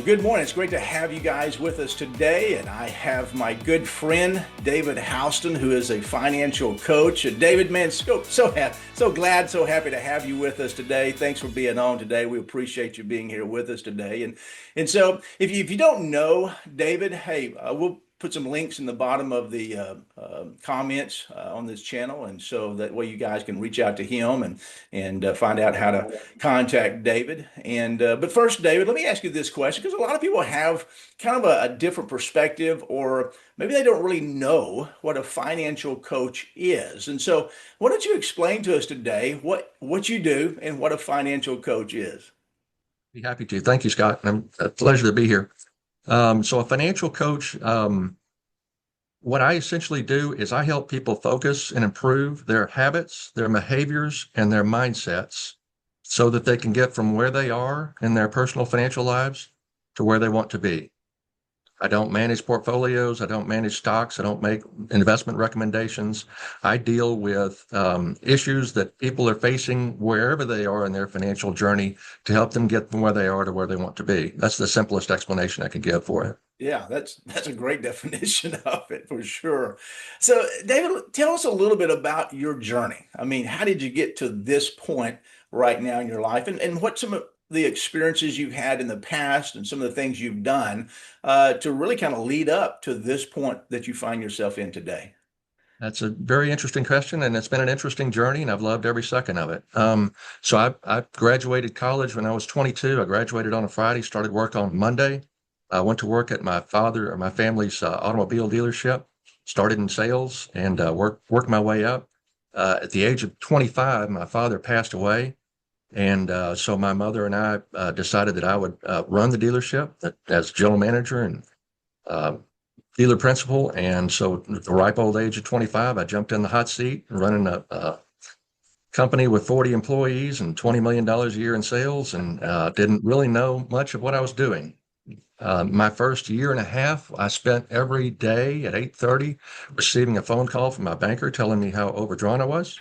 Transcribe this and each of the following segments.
Well, good morning. It's great to have you guys with us today. And I have my good friend, David Houston, who is a financial coach. And David, man, so glad, so happy to have you with us today. Thanks for being on today. We appreciate you being here with us today. And so if you don't know David, hey, we'll put some links in the bottom of the comments on this channel. And so that way you guys can reach out to him and find out how to contact David. And but first, David, let me ask you this question because a lot of people have kind of a different perspective, or maybe they don't really know what a financial coach is. And so, why don't you explain to us today what you do and what a financial coach is? Be happy to. Thank you, Scott. A pleasure to be here. So a financial coach, what I essentially do is I help people focus and improve their habits, their behaviors, and their mindsets so that they can get from where they are in their personal financial lives to where they want to be. I don't manage portfolios. I don't manage stocks. I don't make investment recommendations. I deal with issues that people are facing wherever they are in their financial journey to help them get from where they are to where they want to be. That's the simplest explanation I can give for it. Yeah, that's a great definition of it for sure. So, David, tell us a little bit about your journey. I mean, how did you get to this point right now in your life, and what some of the experiences you've had in the past and some of the things you've done to really kind of lead up to this point that you find yourself in today? That's a very interesting question, and it's been an interesting journey, and I've loved every second of it. So I graduated college when I was 22. I graduated on a Friday, started work on Monday. I went to work at my family's automobile dealership, started in sales, and worked my way up. At the age of 25, my father passed away, and so my mother and I decided that I would run the dealership as general manager and uh, dealer principal. And so at the ripe old age of 25, I jumped in the hot seat running a company with 40 employees and $20 million a year in sales, and didn't really know much of what I was doing. My first year and a half, I spent every day at 8:30 receiving a phone call from my banker telling me how overdrawn I was,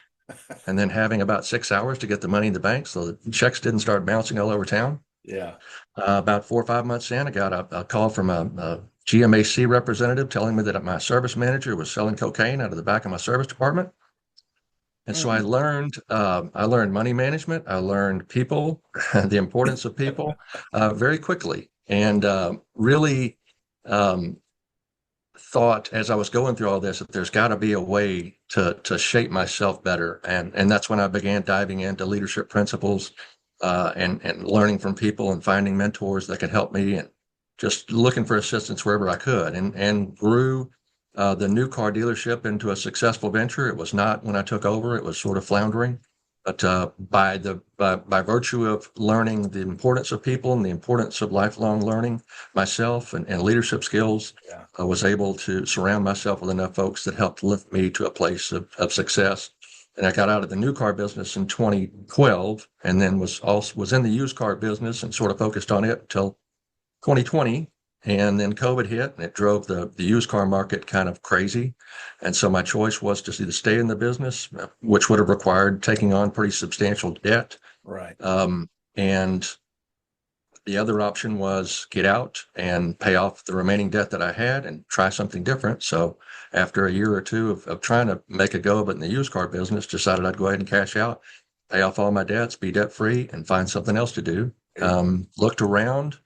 and then having about 6 hours to get the money in the bank so the checks didn't start bouncing all over town. Yeah. About 4 or 5 months in, I got a call from a GMAC representative telling me that my service manager was selling cocaine out of the back of my service department. And so Mm. I learned money management. I learned people, the importance of people, very quickly, and really um, thought as I was going through all this that there's got to be a way to shape myself better, and that's when I began diving into leadership principles, and learning from people and finding mentors that could help me, and just looking for assistance wherever I could, and grew the new car dealership into a successful venture. It was not when I took over; it was sort of floundering. But by virtue of learning the importance of people and the importance of lifelong learning myself, and leadership skills, Yeah. I was able to surround myself with enough folks that helped lift me to a place of success. And I got out of the new car business in 2012, and then was in the used car business and sort of focused on it until 2020. And then COVID hit, and it drove the used car market kind of crazy. And so my choice was to either stay in the business, which would have required taking on pretty substantial debt, Right. and the other option was get out and pay off the remaining debt that I had and try something different. So after a year or two of trying to make a go of it in the used car business, decided I'd go ahead and cash out, pay off all my debts, be debt free, and find something else to do. There you go. Looked around,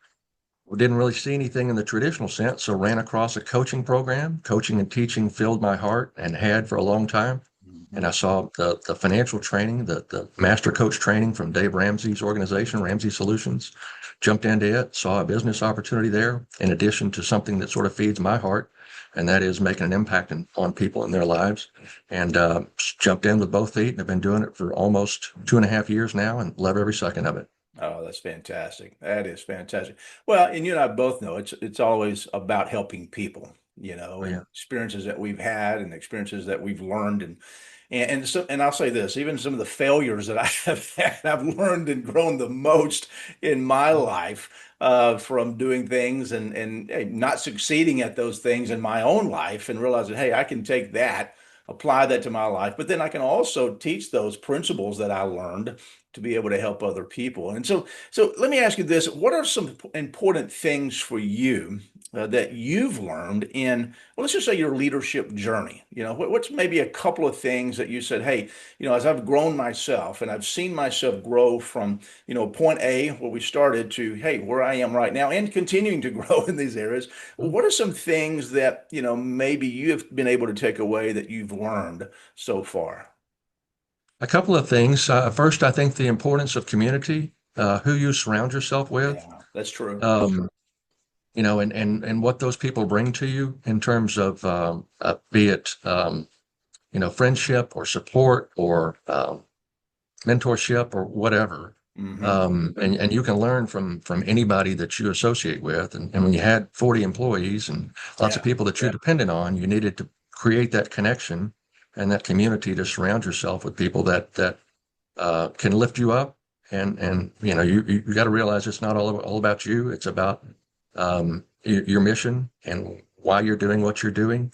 didn't really see anything in the traditional sense, so ran across a coaching program. Coaching and teaching filled my heart and had for a long time. And Mhm. I saw the financial training, the master coach training from Dave Ramsey's organization, Ramsey Solutions. Jumped into it, saw a business opportunity there, in addition to something that sort of feeds my heart, and that is making an impact on people in their lives. And jumped in with both feet, and have been doing it for almost 2.5 years now, and love every second of it. Oh, that's fantastic. That is fantastic. Well, and you and I both know it's always about helping people, Oh and yeah. experiences that we've had and experiences that we've learned, and I'll say this, even some of the failures that I have had, I've learned and grown the most in my life from doing things and hey, not succeeding at those things in my own life and realizing, hey, I can take that. apply that to my life, but then I can also teach those principles that I learned to be able to help other people. And so let me ask you this: what are some important things for you that you've learned in, well, let's just say your leadership journey? What's maybe a couple of things that you said, hey, as I've grown myself and I've seen myself grow from, point A, where we started, to, hey, where I am right now and continuing to grow in these areas. What are some things that, maybe you have been able to take away that you've learned so far? A couple of things. First, I think the importance of community, who you surround yourself with, Yeah, that's true. um, and what those people bring to you in terms of, be it, friendship or support or mentorship or whatever. Hmm. And you can learn from anybody that you associate with. And when you had 40 employees and lots of Yeah. people that you're dependent on, you needed to create that connection and that community to surround yourself with people that can lift you up. And you got to realize it's not all about you. It's about your mission and why you're doing what you're doing.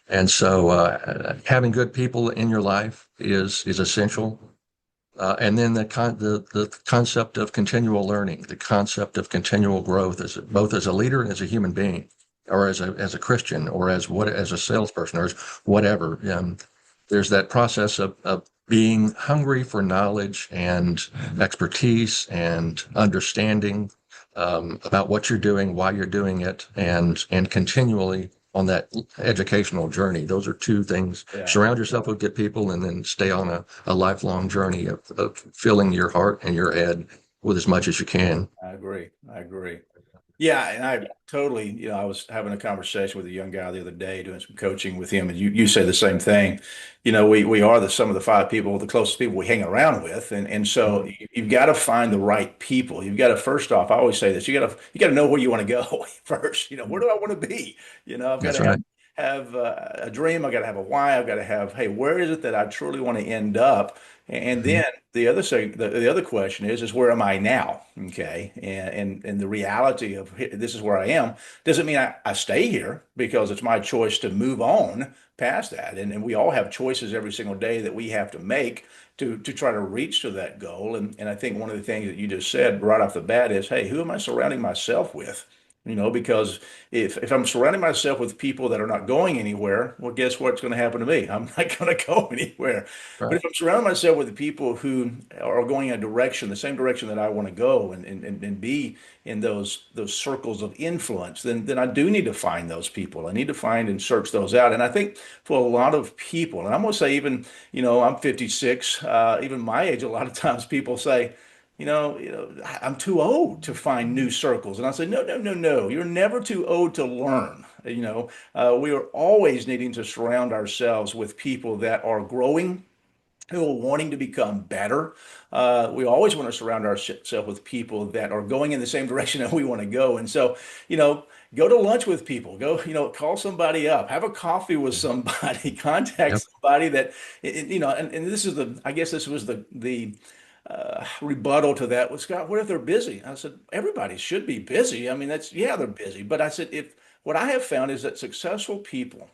And so having good people in your life is essential. And then the concept of continual learning, the concept of continual growth, as both as a leader and as a human being, or as a Christian, or as a salesperson, or as whatever. There's that process of being hungry for knowledge and expertise and understanding about what you're doing, why you're doing it, and continually on that educational journey. Those are two things. Yeah. Surround yourself with good people and then stay on a lifelong journey of filling your heart and your head with as much as you can. I agree. I agree. Yeah, and I totally, I was having a conversation with a young guy the other day doing some coaching with him, and you say the same thing. We are some of the five people, the closest people we hang around with, and so you've got to find the right people. You've got to, first off, I always say this, you got to know where you want to go first. Where do I want to be? I've got That's to have right. a dream. I've got to have a why. I've got to have, hey, where is it that I truly want to end up? And Mhm. then the other question is where am I now? Okay. And the reality of this is where I am doesn't mean I stay here, because it's my choice to move on past that. And we all have choices every single day that we have to make to try to reach to that goal. And I think one of the things that you just said right off the bat is, hey, who am I surrounding myself with? Because if I'm surrounding myself with people that are not going anywhere, well, guess what's going to happen to me? I'm not going to go anywhere. But Right. if I'm surrounding myself with the people who are going in a direction, the same direction that I want to go, and be in those circles of influence, then I do need to find those people. I need to find and search those out. And I think for a lot of people, and I'm going to say, even, I'm 56, even my age, a lot of times people say, I'm too old to find new circles. And I say, no, no, no, no. You're never too old to learn. We are always needing to surround ourselves with people that are growing, who are wanting to become better. We always want to surround ourselves with people that are going in the same direction that we want to go. And so, go to lunch with people, go, call somebody up, have a coffee with somebody, contact Yep. somebody that, and this is I guess this was the rebuttal to that was, Scott, what if they're busy? I said, everybody should be busy. I mean, yeah, they're busy. But I said, if what I have found is that successful people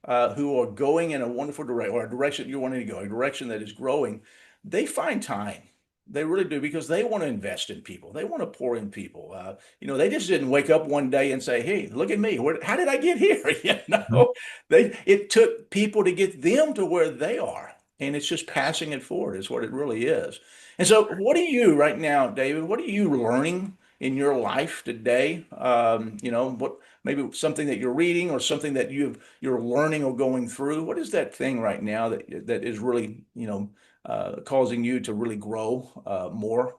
who are going in a wonderful direction, or a direction that you're wanting to go, a direction that is growing, they find time. They really do, because they want to invest in people. They want to pour in people. They just didn't wake up one day and say, "Hey, look at me. How did I get here?" Mhm. It took people to get them to where they are, and it's just passing it forward is what it really is. And so, what are you right now, David? What are you learning in your life today? What maybe something that you're reading, or something that you're learning or going through. What is that thing right now that is really, causing you to really grow more?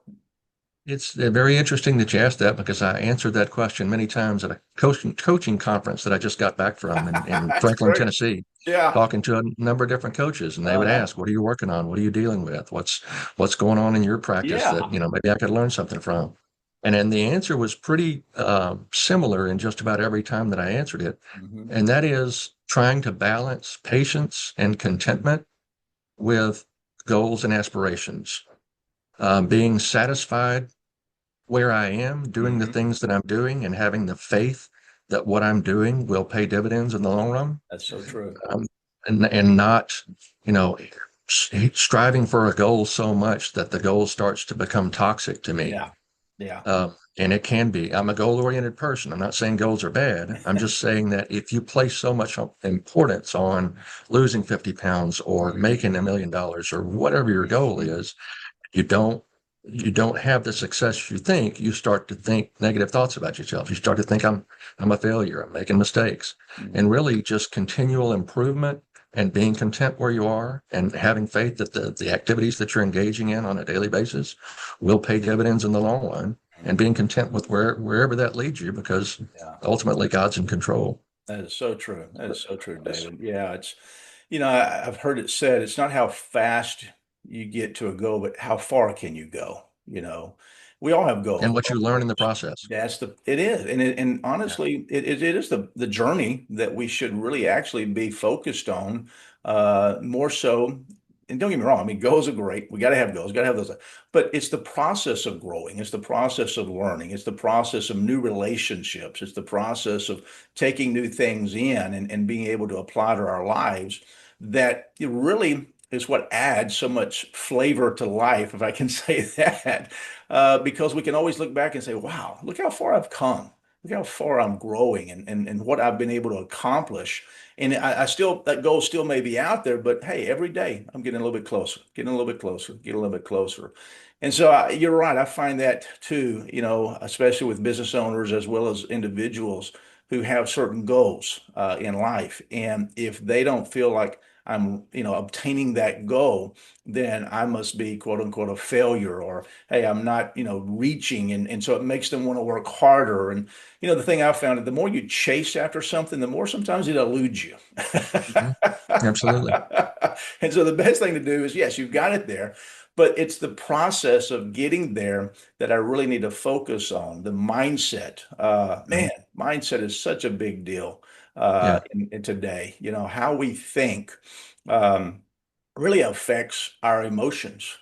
It's very interesting that you asked that because I answered that question many times at a coaching conference that I just got back from in That's Franklin, great. Tennessee, Yeah. talking to a number of different coaches, and they would Uh-huh. ask, "What are you working on? What are you dealing with? What's going on in your practice Yeah. that maybe I could learn something from?" And then the answer was pretty similar in just about every time that I answered it, Hmm. and that is trying to balance patience and contentment with goals and aspirations. Being satisfied where I am, doing the Hmm. things that I'm doing, and having the faith that what I'm doing will pay dividends in the long run. That's so true. Um, and not, you know, striving for a goal so much that the goal starts to become toxic to me. Yeah. Yeah. And it can be. I'm a goal-oriented person. I'm not saying goals are bad. I'm just saying that if you place so much importance on losing 50 pounds or making $1 million or whatever your goal is, you don't you don't have the success you think. You start to think negative thoughts about yourself. You start to think I'm a failure. I'm making mistakes, Mhm. and really just continual improvement and being content where you are and having faith that the activities that you're engaging in on a daily basis will pay dividends in the long run, and being content with wherever that leads you, because Yeah. ultimately God's in control. That is so true. That is so true, David. Yeah, it's, I've heard it said, it's not how fast you get to a goal, but how far can you go? We all have And goals. what you learn in the process. It is. And Yeah. honestly, it is the journey that we should really actually be focused on, more so. And don't get me wrong, I mean, goals are great. We got to have goals, got to have those, but it's the process of growing. It's the process of learning. It's the process of new relationships. It's the process of taking new things in and being able to apply to our lives that it really is what adds so much flavor to life, if I can say that, because we can always look back and say, wow, look how far I've come. Look how far I'm growing and what I've been able to accomplish. And I still, that goal still may be out there, but hey, every day I'm getting a little bit closer, getting a little bit closer, getting a little bit closer. And so you're right. I find that too, especially with business owners as well as individuals who have certain goals in life. And if they don't feel like I'm, obtaining that goal, then I must be quote unquote a failure, or hey, I'm not, reaching. And so it makes them want to work harder. And, the thing I found, the more you chase after something, the more sometimes it eludes you. Mhm. Absolutely. And so the best thing to do is, yes, you've got it there, but it's the process of getting there that I really need to focus on. The mindset, Mhm. man, mindset is such a big deal Yeah. in today. How we think um, really affects our emotions.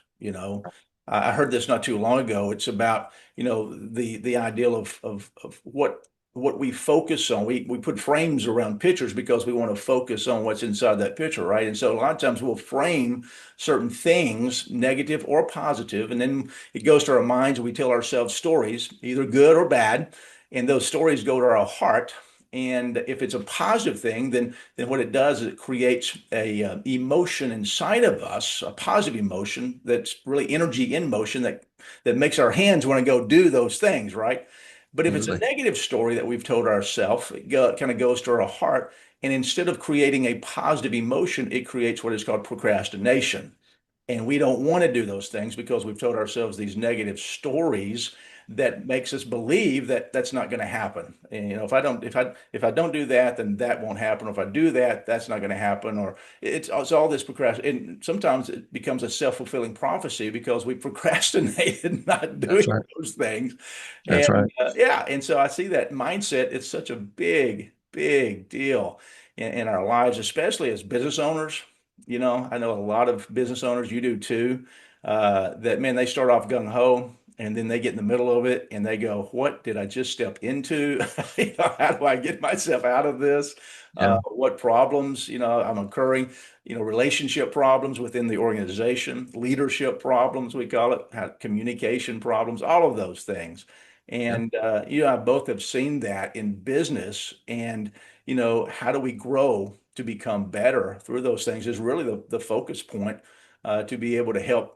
I heard this not too long ago. It's about the ideal of what we focus on. We put frames around pictures because we want to focus on what's inside that picture, right? And so a lot of times we'll frame certain things, negative or positive, and then it goes to our minds and we tell ourselves stories, either good or bad, and those stories go to our heart. And if it's a positive thing, then what it does is it creates a emotion inside of us, a positive emotion that's really energy in motion that makes our hands want to go do those things, right? But if it's a Absolutely. negative story that we've told ourselves, kind of goes to our heart, and instead of creating a positive emotion, it creates what is called procrastination. And we don't want to do those things because we've told ourselves these negative stories that makes us believe that that's not going to happen. And if I don't do that, then that won't happen. Or if I do that, that's not going to happen. Or it's all this procrastination. And sometimes it becomes a self-fulfilling prophecy because we procrastinated not That's doing right. those things. That's right. And yeah, and so I see that mindset. It's such a big, big deal in our lives, especially as business owners. I know a lot of business owners, you do too, that man, they start off gung ho and then they get in the middle of it and they go, what did I just step into? How do I get myself out of this? Yeah. What problems, I'm incurring, relationship problems within the organization, leadership problems, we call it, communication problems, all of those things. Yeah. And I both have seen that in business. And how do we grow to become better through those things is really the focus point, to be able to help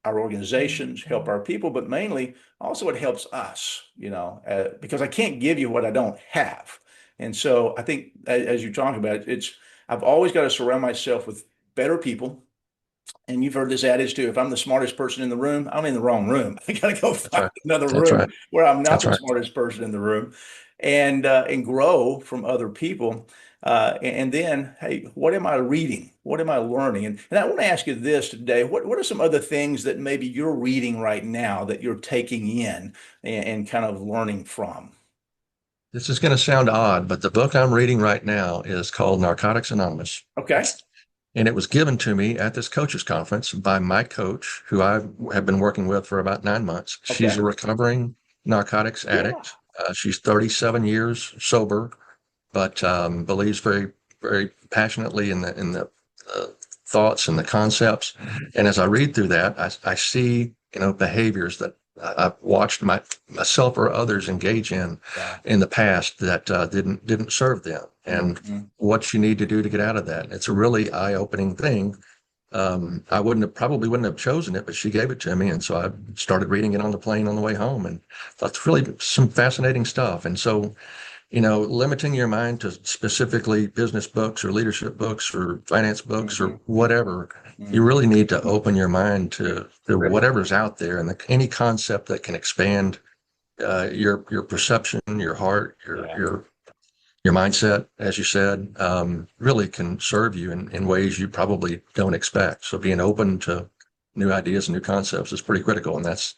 our organizations, help our people, but mainly also it helps us, because I can't give you what I don't have. And so I think as you talk about it, I've always got to surround myself with better people. And you've heard this adage too. If I'm the smartest person in the room, I'm in the wrong room. I got to go That's find right. another That's room right. where I'm not That's the right. smartest person in the room, and grow from other people. And then, hey, what am I reading? What am I learning? And I want to ask you this today. What are some other things that maybe you're reading right now that you're taking in and kind of learning from? This is going to sound odd, but the book I'm reading right now is called Narcotics Anonymous. Okay. And it was given to me at this coaches conference by my coach, who I have been working with for about 9 months. She's Okay. a recovering narcotics Yeah. addict. She's 37 years sober, but believes very, very passionately in the the thoughts and the concepts. And as I read through that, I see, behaviors that I've watched myself or others engage Yeah. in the past that didn't serve them, and Mhm. what you need to do to get out of that. It's a really eye-opening thing. I probably wouldn't have chosen it, but she gave it to me. And so I started reading it on the plane on the way home, and that's really some fascinating stuff. And so, limiting your mind to specifically business books or leadership books or finance books or Mhm. whatever, you Mhm. really need to open your mind to whatever's out there, and any concept that can expand your perception, your heart, Yeah. your mindset, as you said, really can serve you in ways you probably don't expect. So being open to new ideas and new concepts is pretty critical. And that's,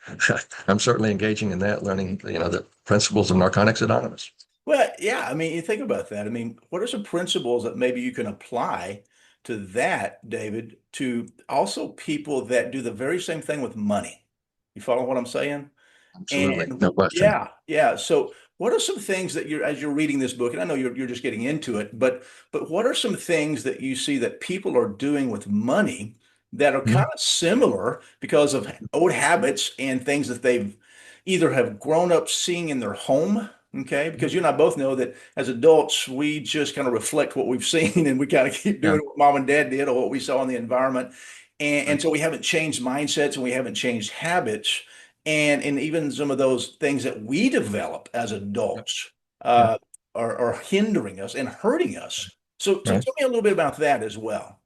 I'm certainly engaging in that, learning, the principles of Narcotics Anonymous. Well, yeah, I mean, you think about that. I mean, what are some principles that maybe you can apply to that, David, to also people that do the very same thing with money? You follow what I'm saying? Absolutely. And No question. yeah, yeah. So what are some things that you're as you're reading this book, and I know you're just getting into it, but what are some things that you see that people are doing with money that are kind Mhm. of similar because of old habits and things that they've either have grown up seeing in their home, okay? Because you and I both know that as adults, we just kind of reflect what we've seen and we kind of keep Yeah. doing what mom and dad did or what we saw in the environment. And Right. so we haven't changed mindsets and we haven't changed habits and even some of those things that we develop as Yeah. adults Yeah. uh, are hindering us and hurting us. So Right. tell me a little bit about that as well.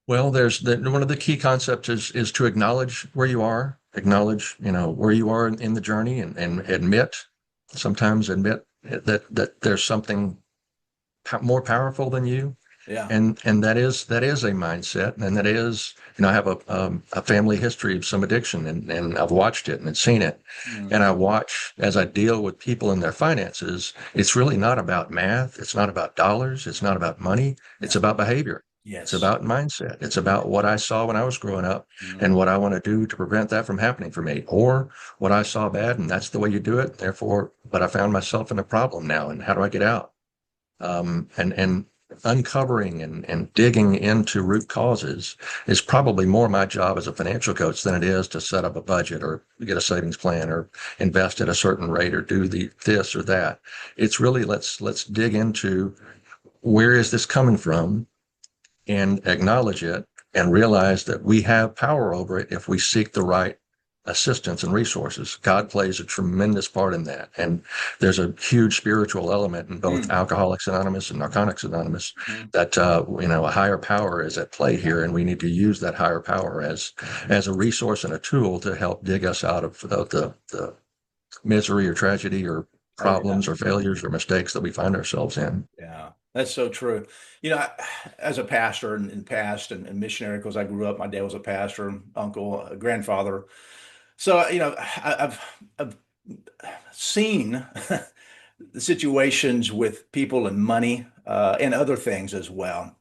Well, one of the key concepts is to acknowledge where you are, acknowledge, where you are in the journey, and sometimes admit that there's something more powerful than you. Yeah. And that is a mindset, and that is, I have a family history of some addiction, and I've watched it and seen it. And I Mhm. watch as I deal with people in their finances, it's really not about math, it's not about dollars, it's not about money, it's Yeah. about behavior. It's Yes. about mindset. It's Yeah. about what I saw when I was growing up Mhm. and what I want to do to prevent that from happening for me, or what I saw bad and that's the way you do it. Therefore, but I found myself in a problem now, and how do I get out? And uncovering and digging into root causes is probably more my job as a financial coach than it is to set up a budget or get a savings plan or invest at a certain rate or do this or that. It's really, let's dig into where is this coming from, and acknowledge it, and realize that we have power over it if we seek the right assistance and resources. God plays a tremendous part in that. And there's a huge spiritual element in both Mhm. Alcoholics Anonymous and Narcotics Anonymous Mhm. that, a higher power is at play here. And we need to use that higher power as a resource and a tool to help dig us out of the misery or tragedy or Oh yeah. problems or failures or mistakes that we find ourselves in. Yeah, that's so true. As a pastor in past and missionary, because I grew up, my dad was a pastor, uncle, a grandfather. So, I've seen the situations with people and money and other things as well.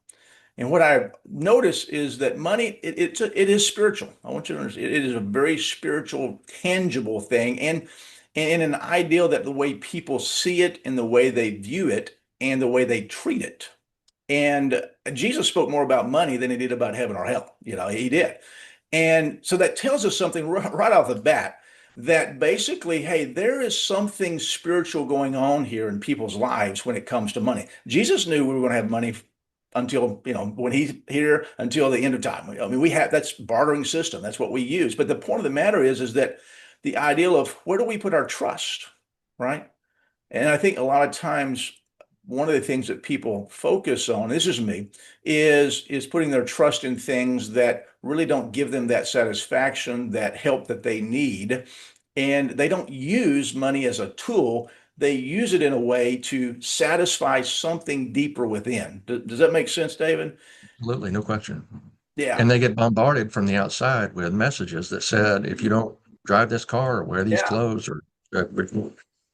And what I notice is that money, it is spiritual. I want you to understand, it is a very spiritual, tangible thing, and an ideal that the way people see it and the way they view it and the way they treat it. And Jesus spoke more about money than he did about heaven or hell. He did. And so that tells us something right off the bat that basically, hey, there is something spiritual going on here in people's lives when it comes to money. Jesus knew we were going to have money until, when he's here until the end of time. I mean, we have that's bartering system. That's what we use. But the point of the matter is that the ideal of where do we put our trust, right? And I think a lot of times one of the things that people focus on, this is me, is putting their trust in things that really don't give them that satisfaction, that help that they need. And they don't use money as a tool. They use it in a way to satisfy something deeper within. Does that make sense, David? Absolutely, no question. Yeah. And they get bombarded from the outside with messages that said, if you don't drive this car or wear these Yeah. clothes or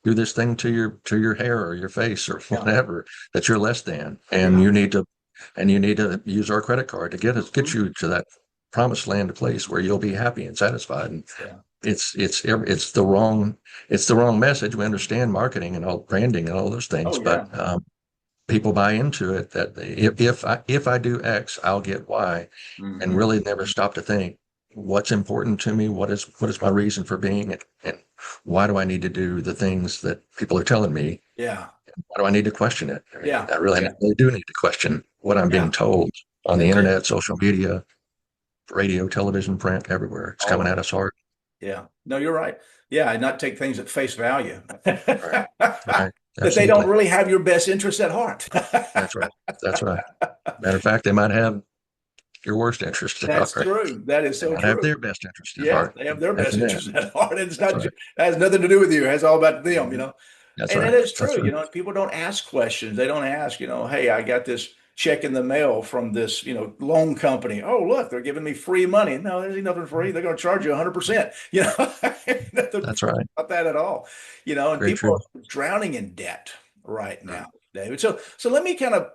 do this thing to your hair or your face or Yeah. whatever, that you're less than, and Yeah. you need to use our credit card to get Mhm. you to that promised land place where you'll be happy and satisfied. And Yeah. it's the wrong message. We understand marketing and all branding and all those things, Oh, but yeah. people buy into it that if I do X, I'll get Y, and really never stop to think what's important to me, what is my reason for being, and why do I need to do the things that people are telling me? Yeah. Why do I need to question it? I mean, Yeah. I really do need to question what I'm Yeah. being told on the That's it. internet, social media, radio, television, print, everywhere. It's All coming of at it. us hard. Yeah. No, you're right. Yeah. And not take things at face value. Right. Right. That they don't Absolutely. really have your best interests at heart. That's right. That's right. Matter of fact, they might have your worst interest at That's heart. true. That is They so might have true. their best interest at Yeah, heart. they have their best Imagine that. interests at heart. It's That's not, right. that has nothing to do with you. It's all about them, Mhm. That's And it right. is That's true. right. People don't ask questions. They don't ask, hey, I got this check in the mail from this, loan company. Oh, look, they're giving me free money. No, there's nothing free. They're going to charge you 100%. Nothing That's free right. about that at all. And Very people true. are drowning in debt right Mm. now, David. So let me kind of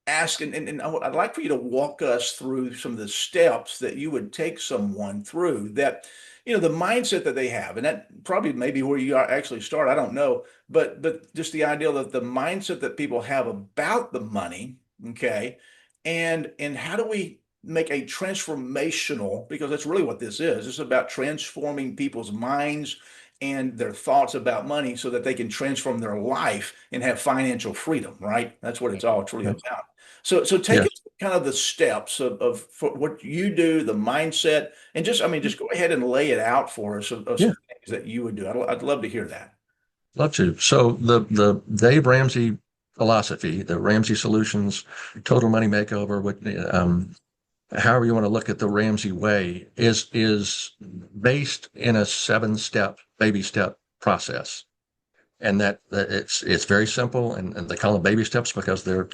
ask, and I'd like for you to walk us through some of the steps that you would take someone through that, the mindset that they have, and that probably maybe where you are actually start. I don't know, but just the idea that the mindset that people have about the money, okay, and how do we make a transformational, because that's really what this is. It's about transforming people's minds and their thoughts about money so that they can transform their life and have financial freedom, right? That's what it's all truly Yeah. about. So take Yeah. us through kind of the steps of for what you do, the mindset, and just, I mean, just go ahead and lay it out for us of Yeah. some things that you would do. I'd love to hear that. Love to. So the Dave Ramsey philosophy, the Ramsey Solutions Total Money Makeover, however you want to look at the Ramsey way, is based in a 7-step baby step process, and that it's very simple, and they call them baby steps because they're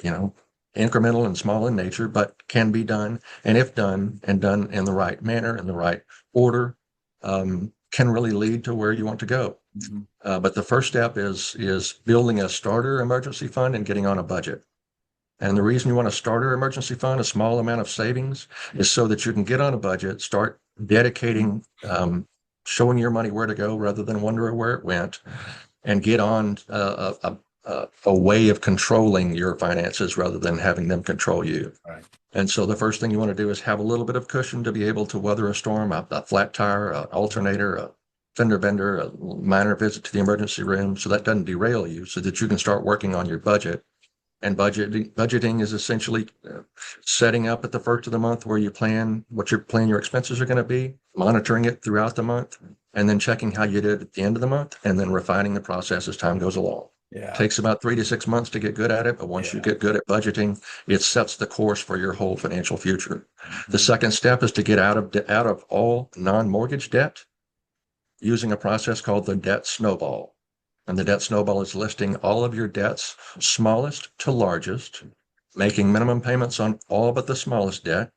incremental and small in nature, but can be done, and if done and done in the right manner, in the right order, can really lead to where you want to go. Mhm. But the first step is building a starter emergency fund and getting on a budget. And the reason you want a starter emergency fund, a small amount of savings, is so that you can get on a budget, start dedicating, showing your money where to go rather than wondering where it went, and get on a way of controlling your finances rather than having them control you. Right. And so the first thing you want to do is have a little bit of cushion to be able to weather a storm, a flat tire, an alternator, a fender bender, a minor visit to the emergency room, so that doesn't derail you, so that you can start working on your budget. And budgeting is essentially setting up at the first of the month where you plan what your expenses are going to be, monitoring it throughout the month, and then checking how you did at the end of the month, and then refining the process as time goes along. Yeah. Takes about 3 to 6 months to get good at it, but once you Yeah. get good at budgeting, it sets the course for your whole financial future. The Mhm. second step is to get out of all non-mortgage debt using a process called the debt snowball. And the debt snowball is listing all of your debts, smallest to largest, making minimum payments on all but the smallest debt,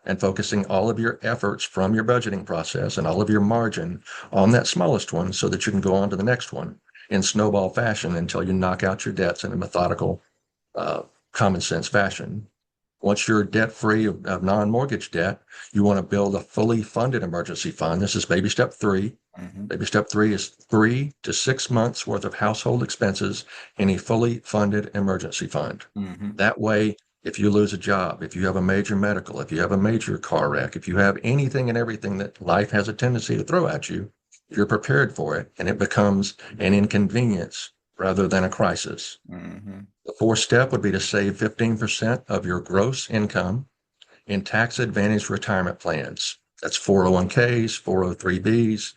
and focusing all of your efforts from your budgeting process and all of your margin on that smallest one so that you can go on to the next one in snowball fashion until you knock out your debts in a methodical, uh, common sense fashion. Once you're debt free of non-mortgage debt, you want to build a fully funded emergency fund. This is baby step 3. Mhm. Baby step 3 is 3 to 6 months worth of household expenses in a fully funded emergency fund. Mhm. That way, if you lose a job, if you have a major medical, if you have a major car wreck, if you have anything and everything that life has a tendency to throw at you, you're prepared for it, and it becomes an inconvenience rather than a crisis. Mhm. The fourth step would be to save 15% of your gross income in tax advantage retirement plans. That's 401ks, 403bs,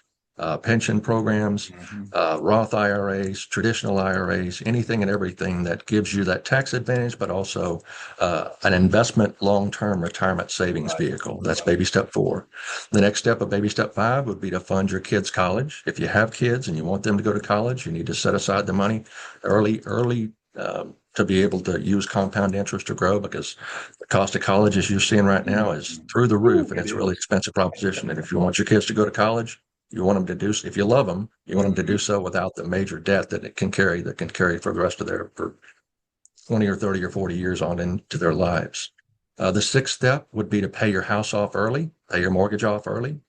pension programs, Mhm. Roth IRAs, traditional IRAs, anything and everything that gives you that tax advantage, but also an investment long-term retirement savings Right. vehicle. That's baby step 4. The next step of baby step 5 would be to fund your kids' college. If you have kids and you want them to go to college, you need to set aside the money early to be able to use compound interest to grow, because the cost of college, as you're seeing right now, is Mhm. through the roof, Ooh, and it it's a really is. expensive proposition. And if you want your kids to go to college, you want them to do, if you love them, you want them to do Mhm. so without the major debt that that can carry for the rest of for 20 or 30 or 40 years on into their lives. The sixth step would be to pay your house off early, pay your mortgage off early.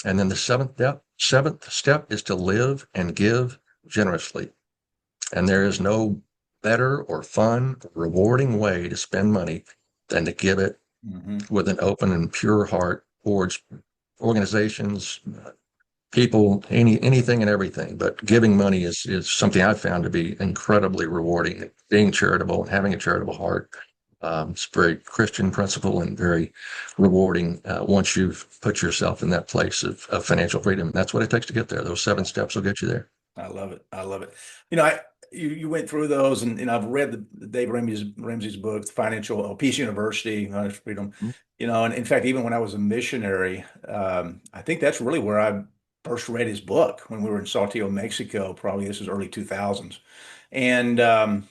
And then the seventh step is to live and give generously. And there is no better or fun, or rewarding way to spend money than to give it Hmm. with an open and pure heart towards organizations, people, anything and everything. But giving money is something I've found to be incredibly rewarding. Being charitable and having a charitable heart, it's a very Christian principle and very rewarding once you've put yourself in that place of financial freedom. That's what it takes to get there. Those 7 steps will get you there. I love it. I love it. You went through those, and I've read the Dave Ramsey's book, Financial Peace University, Financial Freedom. Mhm. And in fact, even when I was a missionary, I think that's really where I first read his book when we were in Saltillo, Mexico. Probably this was early 2000s, and I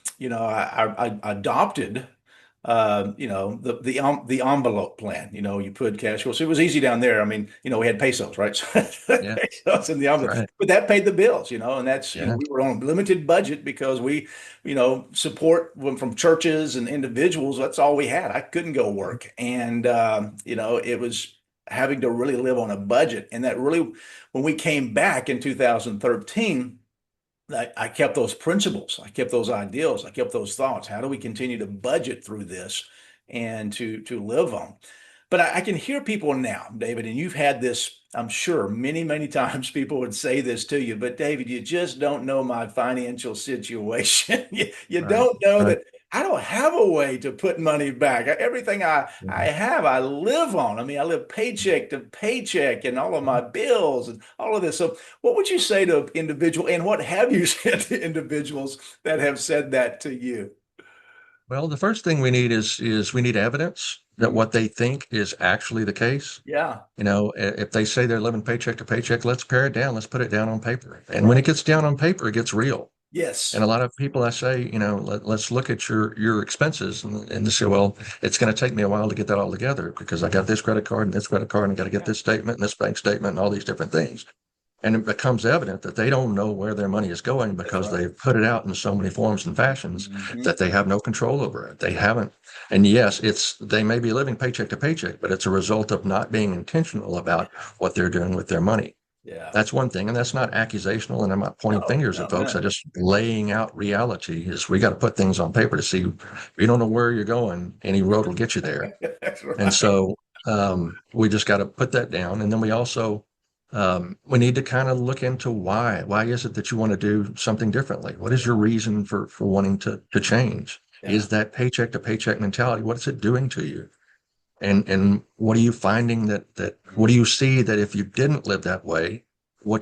adopted the envelope plan. You put cash flow. So it was easy down there. I mean, we had pesos, right? So Yeah, pesos in the envelope, right. but that paid the bills, and that's, Yeah, we were on a limited budget because we, support from churches and individuals. That's all we had. I couldn't go work. And, it was having to really live on a budget. And that really, when we came back in 2013, I kept those principles, I kept those ideals, I kept those thoughts. How do we continue to budget through this and to live on? But I can hear people now, David, and you've had this, I'm sure, many, many times people would say this to you, but David, you just don't know my financial situation. You right, don't know right. that I don't have a way to put money back. Everything I Mhm. have, I live on. I mean, I live paycheck to paycheck and all of my bills and all of this. So what would you say to individual, and what have you said to individuals that have said that to you? Well, the first thing we need is we need evidence that Mhm. what they think is actually the case. Yeah. If they say they're living paycheck to paycheck, let's pare it down. Let's put it down on paper. And when Right. it gets down on paper, it gets real. And Yes. a lot of people I say, let's look at your expenses and they say, well, it's going to take me a while to get that all together because I got this credit card and this credit card and I got to get Yeah. this statement and this bank statement and all these different things. And it becomes evident that they don't know where their money is going That's because right. they've put it out in so many forms and fashions Hmm. that they have no control over it. They haven't. And yes, they may be living paycheck to paycheck, but it's a result of not being intentional about what they're doing with their money. Yeah. That's one thing. And that's not accusational. And I'm not pointing No, fingers at no, folks. I no. just laying out reality is we got to put things on paper to see if you don't know where you're going, any road will get you there. That's And right. so we just got to put that down. And then we also we need to kind of look into why. Why is it that you want to do something differently? What is your reason for wanting to change? Yeah. Is that paycheck to paycheck mentality? What is it doing to you? And what are you finding that what do you see that if you didn't live that way,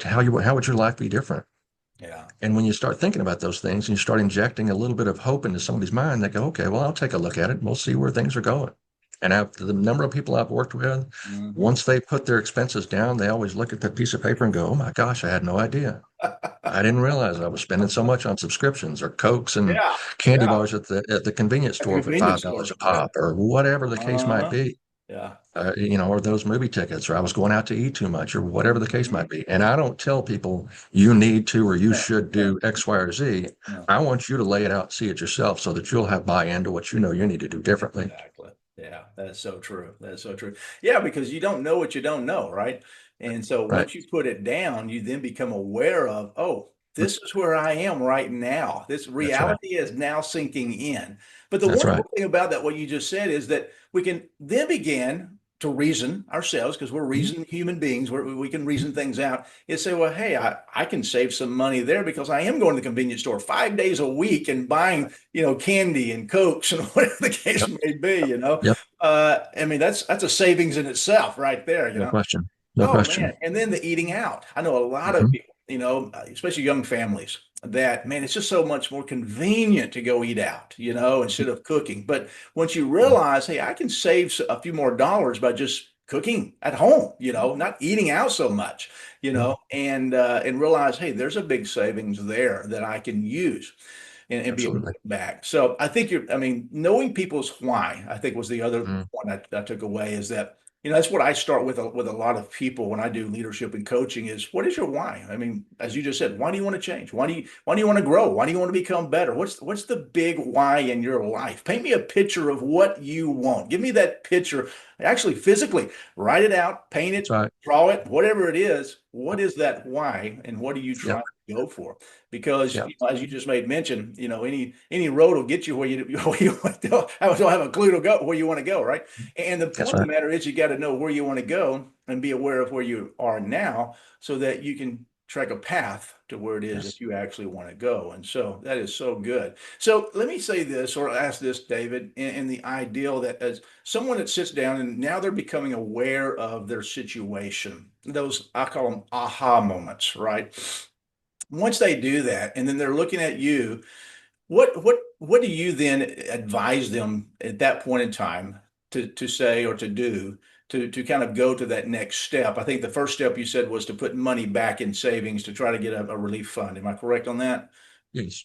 how would your life be different? Yeah. And when you start thinking about those things and you start injecting a little bit of hope into somebody's mind, they go, okay, well, I'll take a look at it. We'll see where things are going. And after the number of people I've worked with, Hmm. once they put their expenses down, they always look at that piece of paper and go, oh my gosh, I had no idea. I didn't realize I was spending so much on subscriptions or Cokes and Yeah. candy Yeah. bars at the convenience At the store for convenience $5 store. a Yeah. pop or whatever the case might Uh-huh. be. Yeah. Or those movie tickets, or I was going out to eat too much, or whatever the case Hmm. might be. And I don't tell people you need to or you No, should no, do X, Y, or Z. no. I want you to lay it out, see it yourself, so that you'll have buy-in to what you know you need to do differently. Exactly. Yeah, that's so true. That's so true. Yeah, because you don't know what you don't know, right? And so Right. once you put it down, you then become aware of, oh, this is where I am right now. This That's right. reality is now sinking in. But the That's right. wonderful thing about that, what you just said, is that we can then begin to reason ourselves, because we're Mhm. reason human beings, we can reason things out, and say, well, hey, I can save some money there because I am going to the convenience store 5 days a week and buying, candy and Cokes and whatever the case Yep. may be. Yep. I mean, that's a savings in itself right there, you No know. question. No Oh man, question. and then the eating out. I know a lot of Mhm. people, especially young families, that man, it's just so much more convenient to go eat out, instead of cooking. But once you realize, hey, I can save a few more dollars by just cooking at home, not eating out so much, Mhm. and realize, hey, there's a big savings there that I can use and be able to Absolutely. get back. So I think I mean, knowing people's why, I think was the other Mm. point I took away is that, that's what I start with a lot of people when I do leadership and coaching is what is your why? I mean, as you just said, why do you want to change? Why do you want to grow? Why do you want to become better? What's the big why in your life? Paint me a picture of what you want. Give me that picture. Actually, physically, write it out, paint That's it, right. draw it, whatever it is, what is that why, and what are you Yeah. trying to go for? Because Yeah. as you just made mention, any road will get you where where you want to go. I don't have a clue to go where you want to go, right? And the That's point of right. the matter is, you got to know where you want to go and be aware of where you are now, so that you can track a path to where it is Yes. that you actually want to go. And so that is so good. So let me say this, or ask this, David, in the ideal that as someone that sits down and now they're becoming aware of their situation, those, I call them aha moments, right? Once they do that, and then they're looking at you, what do you then advise them at that point in time to say or to do to kind of go to that next step? I think the first step you said was to put money back in savings to try to get a relief fund. Am I correct on that? Yes.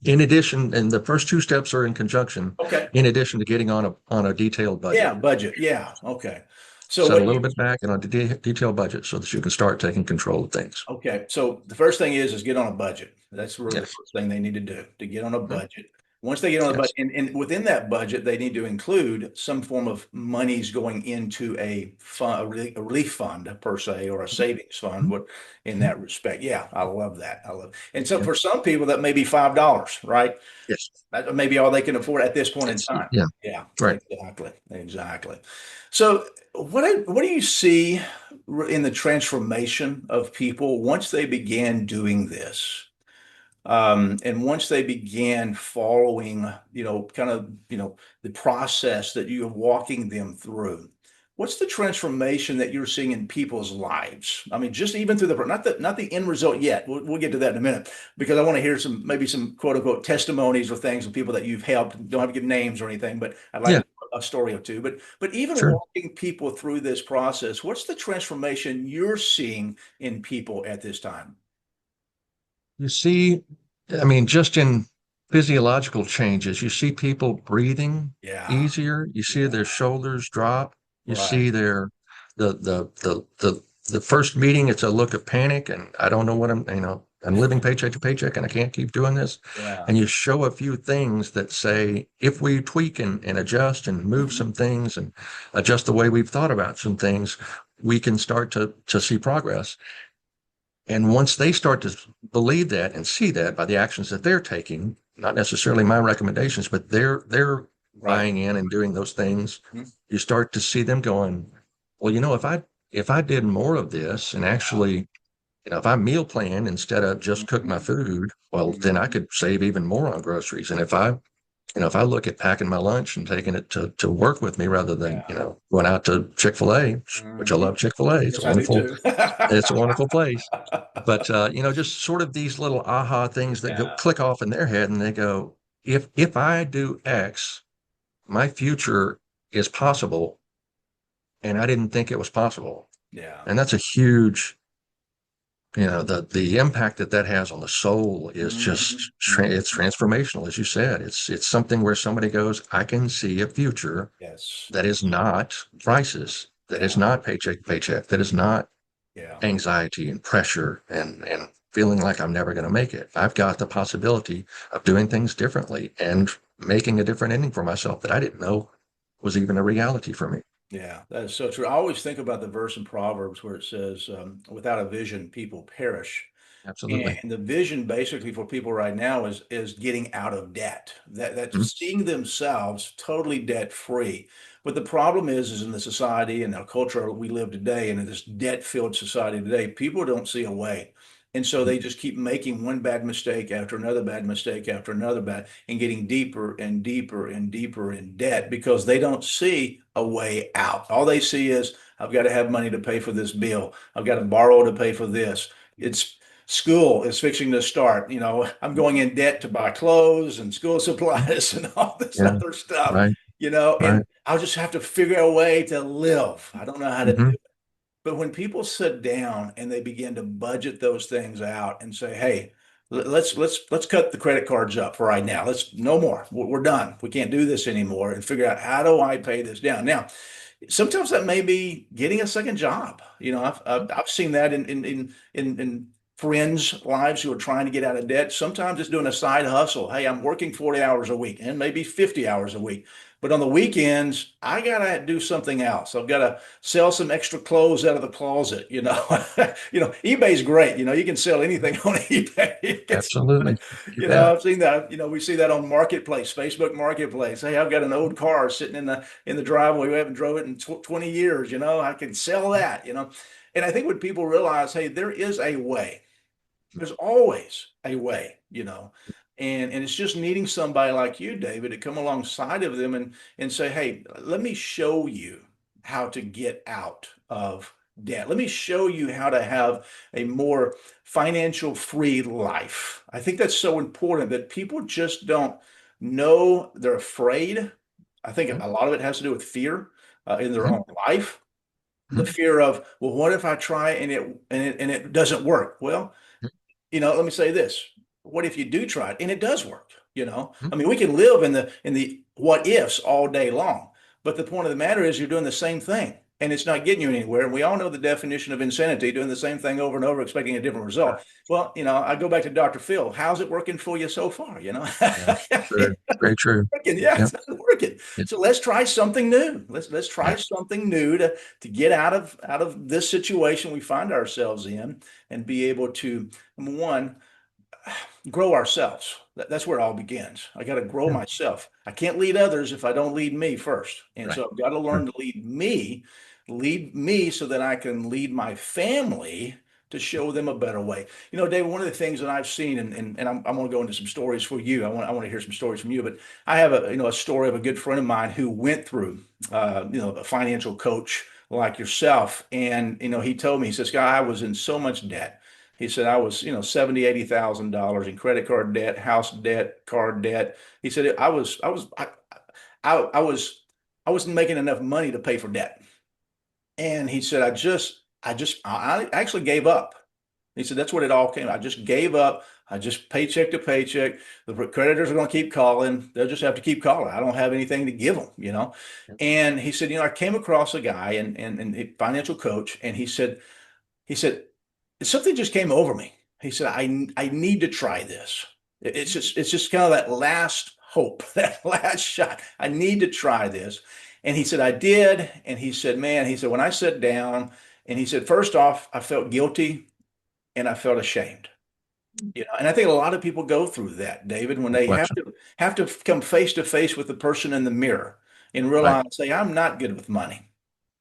In addition, and the first two steps are in conjunction, Okay. in addition to getting on a detailed Yeah, budget. budget. Yeah. Okay. So Set a what little bit back and on a detailed budget so that you can start taking control of things. Okay, so the first thing is get on a budget. That's really the Yes. first thing they need to do, to get on a Mhm. budget. Once they get on a budget, Yes. and within that budget, they need to include some form of monies going into a fund, a relief fund per se, or a savings fund. Mhm. What in Mhm. that respect? Yeah, I love that. I love. And so Yeah. for some people, that may be $5, right? Yes. That may be all they can afford at this point in time. Yeah. Yeah, Right. exactly, exactly. So, what do you see in the transformation of people once they began doing this? And once they began following, kind of, the process that you're walking them through, what's the transformation that you're seeing in people's lives? I mean, just even through not the end result yet. We'll get to that in a minute, because I want to hear maybe some quote unquote testimonies or things of people that you've helped. Don't have to give names or anything, but I'd like Yeah. a story or two. But even Sure. walking people through this process, what's the transformation you're seeing in people at this time? You see, I mean, just in physiological changes, you see people breathing Yeah, easier. You see yeah, their shoulders drop. You right. see their the first meeting, it's a look of panic, and I don't know what I'm living paycheck to paycheck, and I can't keep doing this. Yeah. And you show a few things that say, if we tweak and adjust and move Mhm. some things and adjust the way we've thought about some things, we can start to see progress. And once they start to believe that and see that by the actions that they're taking, not necessarily my recommendations, but they're Right. buying in and doing those things, Mhm. you start to see them going, well, if I did more of this and Yeah. actually, if I meal plan instead of just cook my Mhm. food, well, then I Mhm. could save even more on groceries. And if I look at packing my lunch and taking it to work with me rather than, Yeah. going out to Chick-fil-A, which I Mhm. love Chick-fil-A. Yes, I do too. It's a wonderful place. But just sort of these little aha things that go Yeah. click off in their head and they go, if I do X, my future is possible. And I didn't think it was possible. Yeah. And that's a huge, the impact that has on the soul is just Mhm. Mhm. it's transformational, as you said. It's something where somebody goes, I can see a future Yes. that is not crisis, that is Yeah. not paycheck to paycheck, that is not Yeah. anxiety and pressure and feeling like I'm never going to make it. I've got the possibility of doing things differently and making a different ending for myself that I didn't know was even a reality for me. Yeah, that is so true. I always think about the verse in Proverbs where it says, "Without a vision, people perish." Absolutely. And the vision basically for people right now is getting out of debt. That's Mhm. seeing themselves totally debt free. But the problem is in the society and our culture we live today, and in this debt filled society today, people don't see a way. And so Mhm. they just keep making one bad mistake after another bad mistake after another bad, and getting deeper and deeper and deeper in debt because they don't see a way out. All they see is, I've got to have money to pay for this bill. I've got to borrow to pay for this. It's school is fixing to start. I'm going in debt to buy clothes and school supplies and all this Yeah. other stuff, Right. and Right. I'll just have to figure a way to live. I don't know how to do Hmm. it. But when people sit down and they begin to budget those things out and say, "Hey, let's cut the credit cards up for right now. Let's no more. We're done. We can't do this anymore," and figure out, how do I pay this down now. Sometimes that may be getting a second job. I've seen that in friends' lives who are trying to get out of debt. Sometimes it's doing a side hustle. Hey, I'm working 40 hours a week and maybe 50 hours a week. But on the weekends, I got to do something else. I've got to sell some extra clothes out of the closet. eBay's great. You can sell anything on eBay. You can sell money. Absolutely. You bet. I've seen that. We see that on Marketplace, Facebook Marketplace. Hey, I've got an old car sitting in the driveway. We haven't drove it in 20 years. I can sell that. And I think when people realize, hey, there is a way. There's always a way. And it's just needing somebody like you, David, to come alongside of them and say, hey, let me show you how to get out of debt. Let me show you how to have a more financial free life. I think that's so important that people just don't know. They're afraid. I think Mhm. a lot of it has to do with fear in their Mhm. own life. The Mhm. fear of, well, what if I try and it doesn't work? Well, let me say this. What if you do try it and it does work? Mhm. I mean, we can live in the what ifs all day long, but the point of the matter is you're doing the same thing and it's not getting you anywhere. And we all know the definition of insanity, doing the same thing over and over, expecting a different result. Well, I go back to Dr. Phil. How's it working for you so far? Yeah, true. Very true. Working. Yeah, Yeah. it's not working. Yeah. So let's try something new. Let's try Yeah. something new to get out of this situation we find ourselves in and be able to, number one, grow ourselves. That's where it all begins. I got to grow Yeah. myself. I can't lead others if I don't lead me first. And Right. so I've got to Sure. learn to lead me so that I can lead my family to show them a better way. David, one of the things that I've seen, and I'm going to go into some stories for you. I want to hear some stories from you, but I have a story of a good friend of mine who went through, a financial coach like yourself. And, he told me, he says, "Guy, I was in so much debt." He said, "I was, 70, $80,000 in credit card debt, house debt, car debt." He said, I wasn't making enough money to pay for debt." And he said, I actually gave up. He said, that's what it all came. I just gave up. I just paycheck to paycheck. The creditors are going to keep calling. They'll just have to keep calling. I don't have anything to give them. And he said, I came across a guy and a financial coach, and he said, something just came over me. He said, I need to try this. It's just kind of that last hope, that last shot. I need to try this. And he said, I did. And he said, man, he said, when I sat down, and he said, first off, I felt guilty and I felt ashamed. And I think a lot of people go through that, David, when No they have question. to have to come face to face with the person in the mirror and Right. realize, say, I'm not good with money.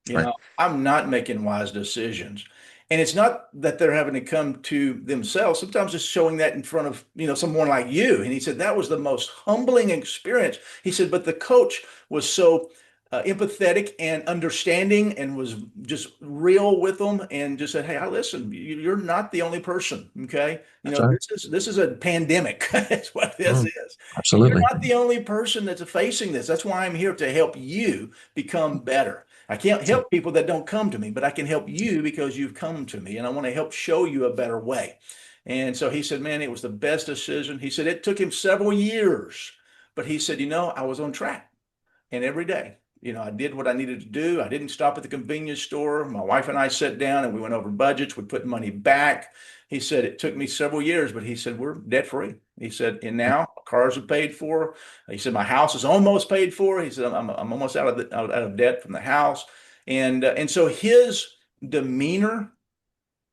Right. I'm not making wise decisions. And it's not that they're having to come to themselves. Sometimes it's showing that in front of, someone like you. And he said that was the most humbling experience. He said, but the coach was so empathetic and understanding and was just real with them and just said, hey, I listen, you're not the only person. Okay. That's right. This is a pandemic. That's what this Mm. is. And you're Absolutely. not the only person that's facing this. That's why I'm here to help you become better. I can't That's it. help people that don't come to me, but I can help you because you've come to me and I want to help show you a better way. And so he said, man, it was the best decision. He said it took him several years, but he said, I was on track. And every day, I did what I needed to do. I didn't stop at the convenience store. My wife and I sat down and we went over budgets. We put money back. He said it took me several years, but he said we're debt free. He said, and now cars are paid for. He said my house is almost paid for. He said I'm almost out of debt from the house, and so his demeanor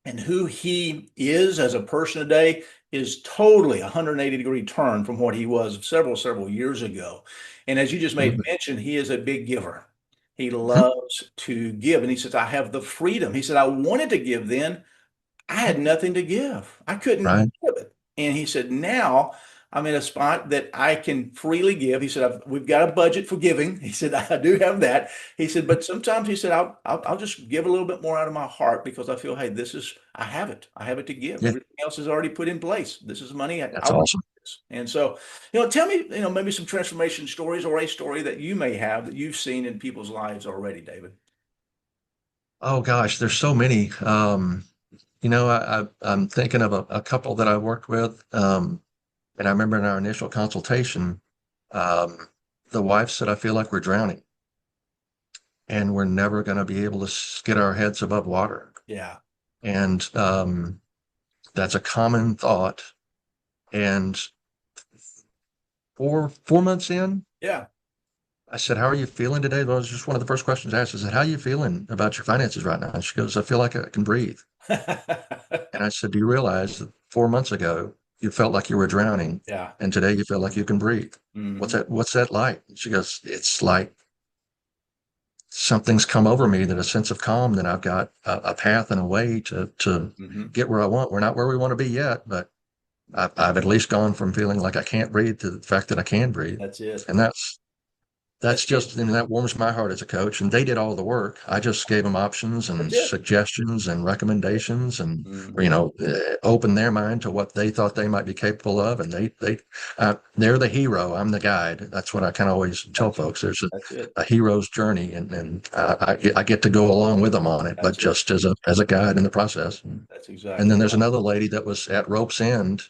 and who he is as a person today is totally a 180-degree turn from what he was several years ago. And as you just made Absolutely. mention, he is a big giver. He Mhm. loves to give. And he says, I have the freedom. He said, I wanted to give then. I Mhm. had nothing to give. I couldn't Right. give it. And he said, now I'm in a spot that I can freely give. He said, we've got a budget for giving. He said, I do have that. He said, but sometimes he said, I'll just give a little bit more out of my heart because I feel, hey, I have it. I have it to give. Yeah. Everything else is already put in place. This is money. I That's want awesome. this. And so, tell me, maybe some transformation stories or a story that you may have that you've seen in people's lives already, David. Oh gosh, there's so many. I'm thinking of a couple that I worked with. And I remember in our initial consultation, um, the wife said, I feel like we're drowning and we're never going to be able to get our heads above water. Yeah. And That's a common thought. And 4 months in, Yeah. I said, "How are you feeling today?" That was just one of the first questions I asked. I said, "How are you feeling about your finances right now?" And she goes, "I feel like I can breathe." And I said, "Do you realize that 4 months ago you felt like you were drowning, Yeah. and today you feel like you can breathe? What's Hmm. that? What's that like?" And she goes, "It's like something's come over me, that a sense of calm, that I've got a path and a way to Hmm. get where I want. We're not where we want to be yet, but I've at least gone from feeling like I can't breathe to the fact that I can breathe." That's it. And that's That's it. just, I mean, that warms my heart as a coach. And they did all the work. I just gave them options and That's it. suggestions and recommendations, and, Hmm. opened their mind to what they thought they might be capable of. And they're the hero. I'm the guide. That's what I kind of always tell That's it. folks. There's That's it. a hero's journey, and I get to go along with them on it, but That's it. just as a guide in the process. That's And exactly then there's right. another lady that was at rope's end.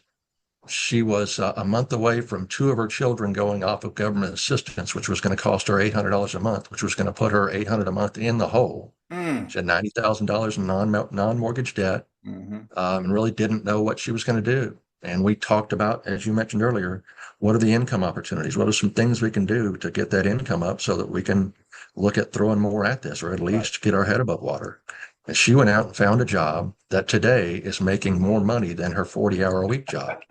She was a month away from two of her children going off of government assistance, which was going to cost her $800 a month, which was going to put her 800 a month in the hole. Mm. She had $90,000 in non-mortgage debt, Hmm. and really didn't know what she was going to do. And we talked about, as you mentioned earlier, what are the income opportunities? What are some things we can do to get that income up so that we can look at throwing more at this, or at Right. least get our head above water? And she went out and found a job that today is making more money than her 40-hour-a-week job,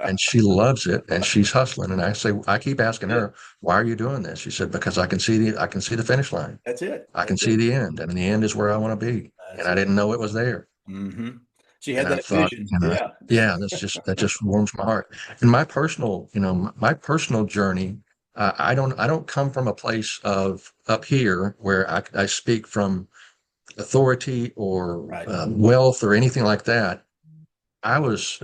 and she loves it, and she's hustling. And I keep asking Yeah. her, "Why are you doing this?" She said, "Because I can see the finish line. That's it. I can That's see it. the end, and the end is where I want to be." And That's I it. didn't know it was there. Hmm. She And had I that thought, vision. Yeah. yeah, that just warms my heart. And my personal, my personal journey, I don't come from a place of up here where I speak from authority or Right. wealth or anything like that. I was,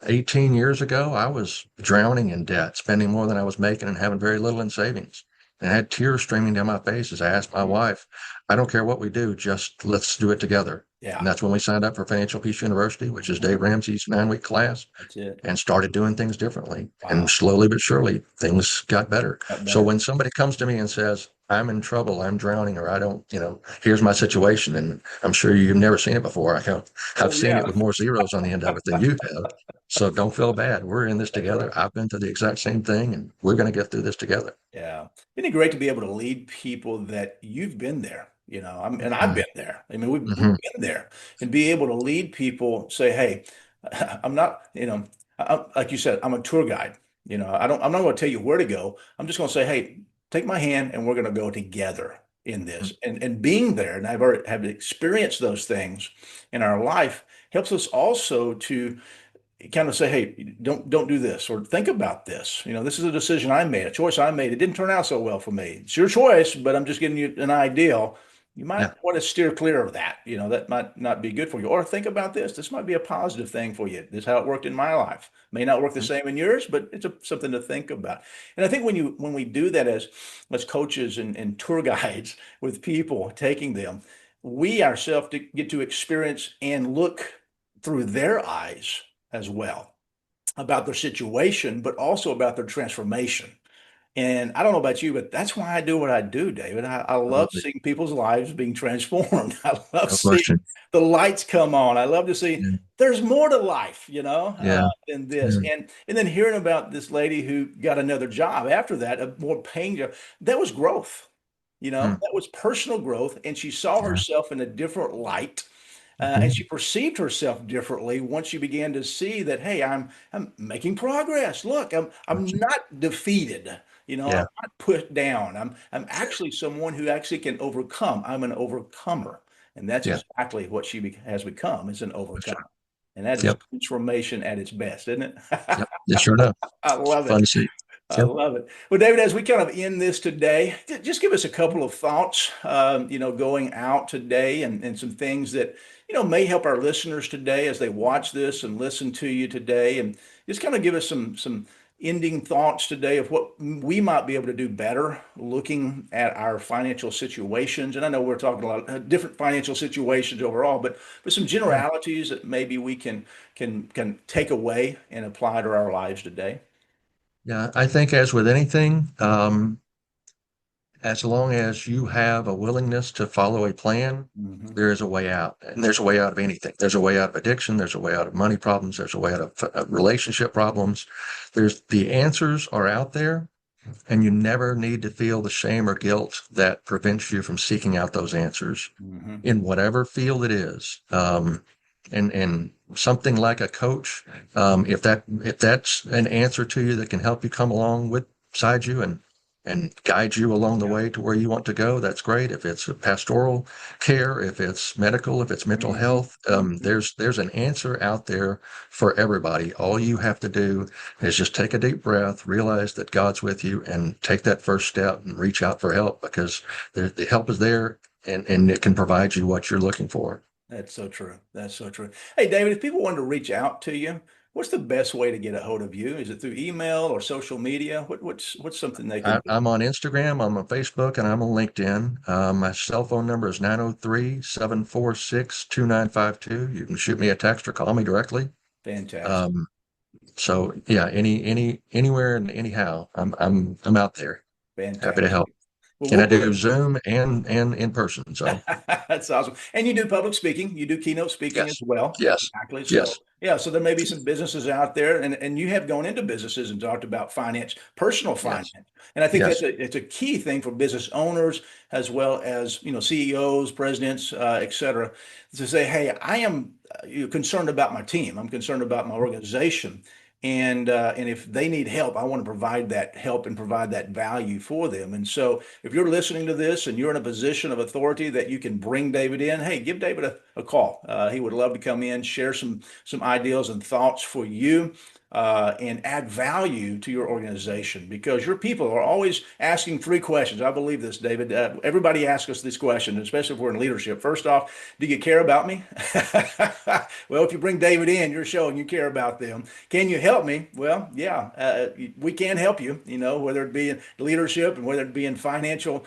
18 years ago, I was drowning in debt, spending more than I was making and having very little in savings. And I had tears streaming down my face as I asked my Mhm. wife, "I don't care what we do, just let's do it together." And Yeah. that's when we signed up for Financial Peace University, which is Dave Ramsey's 9-week class, That's it. and started doing things differently. And Wow. slowly but surely, things got better. Got So better. when somebody comes to me and says, "I'm in trouble, I'm drowning, or I don't, here's my situation," and I'm sure you've never seen it before. I've Oh seen yeah. it with more zeros on the end of it than you have. So don't feel bad. We're in this That's right. together. I've been through the exact same thing, and we're going to get through this together. Yeah. Isn't it great to be able to lead people that you've been there, and I've Mm-hmm. been there. I mean, we've Mm-hmm. been there, and be able to lead people say, hey, I'm not, like you said, I'm a tour guide. I'm not going to tell you where to go. I'm just going to say, hey, take my hand and we're going to go together in this. And being there, and I've already have experienced those things in our life helps us also to kind of say, hey, don't do this or think about this. This is a decision I made, a choice I made. It didn't turn out so well for me. It's your choice, but I'm just giving you an ideal. You might Yeah. want to steer clear of that. That might not be good for you. Or think about this. This might be a positive thing for you. This is how it worked in my life. May not work the same in yours, but it's something to think about. And I think when we do that as coaches and tour guides with people, taking them, we ourselves get to experience and look through their eyes as well about their situation, but also about their transformation. And I don't know about you, but that's why I do what I do, David. I love Absolutely. seeing people's lives being transformed. I love No seeing question. the lights come on. I love to see Yeah. there's more to life, Yeah. than this. Yeah. And then hearing about this lady who got another job after that, a more paying job, that was growth. Mm. That was personal growth, and she saw Yeah. herself in a different light, and Mhm. she perceived herself differently once she began to see that, hey, I'm making progress. Look, I'm Gotcha. not defeated. I'm Yeah. not put down. I'm actually someone who actually can overcome. I'm an overcomer, and that's Yeah. exactly what has become, is an Gotcha. overcomer, and that is Yep. transformation at its best, isn't it? Yep. Yes, sure enough. I love Fun it. to see. I Yep. love it. Well, David, as we kind of end this today, just give us a couple of thoughts, going out today, and some things that, may help our listeners today as they watch this and listen to you today. And just kind of give us some ending thoughts today of what we might be able to do better looking at our financial situations. And I know we're talking a lot of different financial situations overall, but some Yeah. generalities that maybe we can take away and apply to our lives today. Yeah. I think, as with anything, as long as you have a willingness to follow a plan, Mm-hmm. there is a way out. And there's a way out of anything. There's a way out of addiction. There's a way out of money problems. There's a way out of relationship problems. The answers are out there, and you never need to feel the shame or guilt that prevents you from seeking out those answers Mm-hmm. in whatever field it is. And something like a coach, if that's an answer to you that can help you come along with beside you and guide you along the way to where you want to go, that's great. If it's pastoral care, if it's medical, if it's mental Mm-hmm. health, there's an answer out there for everybody. All you have to do is just take a deep breath, realize that God's with you, and take that first step and reach out for help, because the help is there, and it can provide you what you're looking for. That's so true. That's so true. Hey, David, if people wanted to reach out to you, what's the best way to get a hold of you? Is it through email or social media? What's something they can do? I'm on Instagram, I'm on Facebook, and I'm on LinkedIn. My cell phone number is 903-746-2952. You can shoot me a text or call me directly. Fantastic. Um, so yeah, anywhere and anyhow, I'm out there. Happy to help. Fantastic. Well, And we'll I put do Zoom and in person. So That's awesome. And you do public speaking, you do keynote speaking as yes, well. yes, Exactly. So yes, yeah, so there may be some businesses out there, and you have gone into businesses and talked about finance, personal yes, finance. And I think yes, it's a key thing for business owners as well as, CEOs, presidents, et cetera, to say, hey, I am concerned about my team. I'm concerned about my organization. And if they need help, I want to provide that help and provide that value for them. And so, if you're listening to this and you're in a position of authority that you can bring David in, hey, give David a call. He would love to come in, share some ideas and thoughts for you. And add value to your organization, because your people are always asking three questions. I believe this, David. Everybody asks us this question, especially if we're in leadership. First off, do you care about me? Well, if you bring David in, you're showing you care about them. Can you help me? Well, yeah, we can help you, whether it be in leadership and whether it be in financial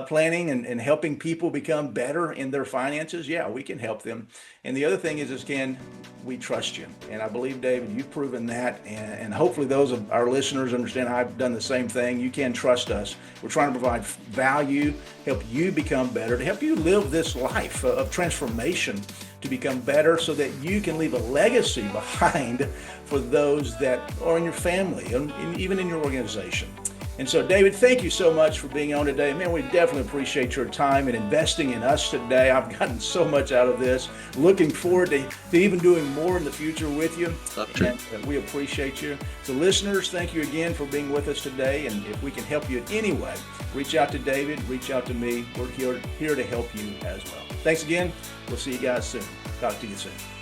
planning and helping people become better in their finances. Yeah, we can help them. And the other thing is can we trust you? And I believe, David, you've proven that. And hopefully those of our listeners understand I've done the same thing. You can trust us. We're trying to provide value, help you become better, to help you live this life of transformation, to become better so that you can leave a legacy behind for those that are in your family and even in your organization. And so, David, thank you so much for being on today. Man, we definitely appreciate your time and investing in us today. I've gotten so much out of this. Looking forward to even doing more in the future with you. love to. And we appreciate you. So, listeners, thank you again for being with us today. And if we can help you in any way, reach out to David, reach out to me. We're here to help you as well. Thanks again. We'll see you guys soon. Talk to you soon.